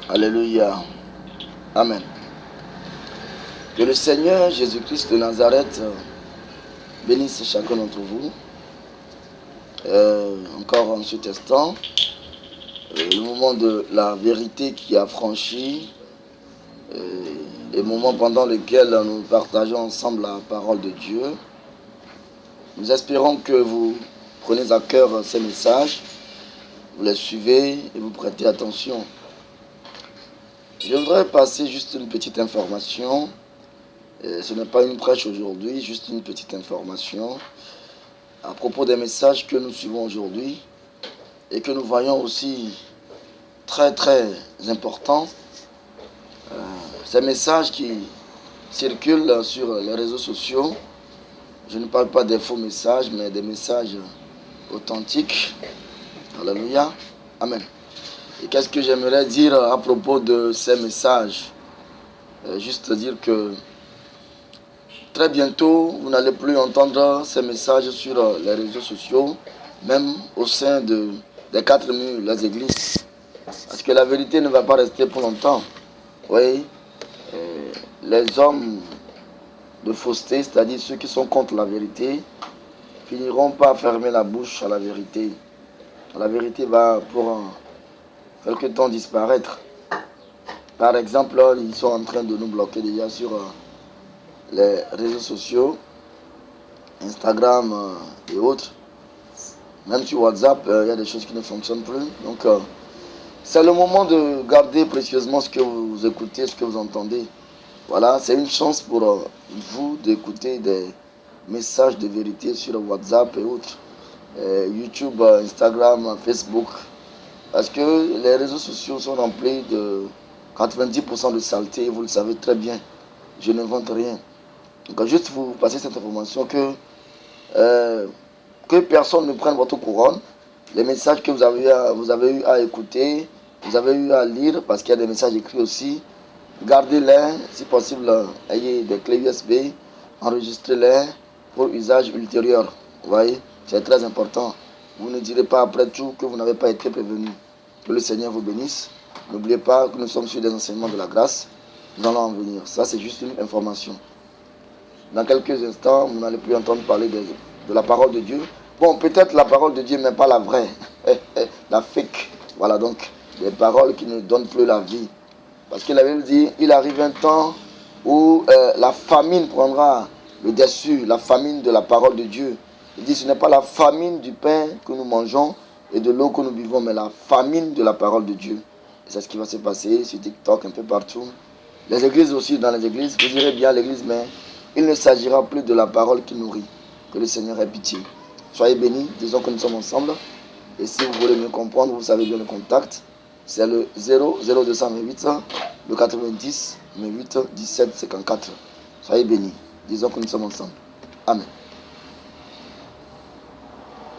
Alléluia. Amen. Que le Seigneur Jésus-Christ de Nazareth bénisse chacun d'entre vous. Encore en cet instant, le moment de la vérité qui a franchi, les moments pendant lesquels nous partageons ensemble la parole de Dieu. Nous espérons que vous prenez à cœur ces messages, vous les suivez et vous prêtez attention. Je voudrais passer juste une petite information. Ce n'est pas une prêche aujourd'hui, juste une petite information à propos des messages que nous suivons aujourd'hui et que nous voyons aussi très très importants. Ces messages qui circulent sur les réseaux sociaux, je ne parle pas des faux messages, mais des messages authentiques. Alléluia. Amen. Et qu'est-ce que j'aimerais dire à propos de ces messages? Juste dire que très bientôt, vous n'allez plus entendre ces messages sur les réseaux sociaux, même au sein des 4 murs, les églises. Parce que la vérité ne va pas rester pour longtemps. Oui, les hommes de fausseté, c'est-à-dire ceux qui sont contre la vérité, finiront par fermer la bouche à la vérité. La vérité va pour quelque temps disparaître. Par exemple, ils sont en train de nous bloquer déjà sur les réseaux sociaux, Instagram et autres. Même sur WhatsApp, il y a des choses qui ne fonctionnent plus. Donc, c'est le moment de garder précieusement ce que vous écoutez, ce que vous entendez. Voilà, c'est une chance pour vous d'écouter des messages de vérité sur WhatsApp et autres. YouTube, Instagram, Facebook. Parce que les réseaux sociaux sont remplis de 90% de saleté, vous le savez très bien. Je n'invente rien. Donc, juste vous passer cette information que personne ne prenne votre couronne. Les messages que vous avez eu à écouter, vous avez eu à lire, parce qu'il y a des messages écrits aussi, gardez-les, si possible, ayez des clés USB, enregistrez-les pour usage ultérieur. Vous voyez, c'est très important. Vous ne direz pas après tout que vous n'avez pas été prévenu. Que le Seigneur vous bénisse. N'oubliez pas que nous sommes sur des enseignements de la grâce. Nous allons en venir. Ça, c'est juste une information. Dans quelques instants, vous n'allez plus entendre parler de la parole de Dieu. Bon, peut-être la parole de Dieu, mais pas la vraie. La fake. Voilà, donc, des paroles qui ne donnent plus la vie. Parce que la Bible dit, il arrive un temps où la famine prendra le dessus, la famine de la parole de Dieu. Il dit, ce n'est pas la famine du pain que nous mangeons et de l'eau que nous buvons, mais la famine de la parole de Dieu. Et c'est ce qui va se passer sur TikTok, un peu partout. Les églises aussi, dans les églises, vous irez bien à l'église, mais il ne s'agira plus de la parole qui nourrit. Que le Seigneur ait pitié. Soyez bénis, disons que nous sommes ensemble. Et si vous voulez me comprendre, vous savez bien le contact. C'est le 00228, le 90, 8, 17, 54. Soyez bénis. Disons que nous sommes ensemble. Amen.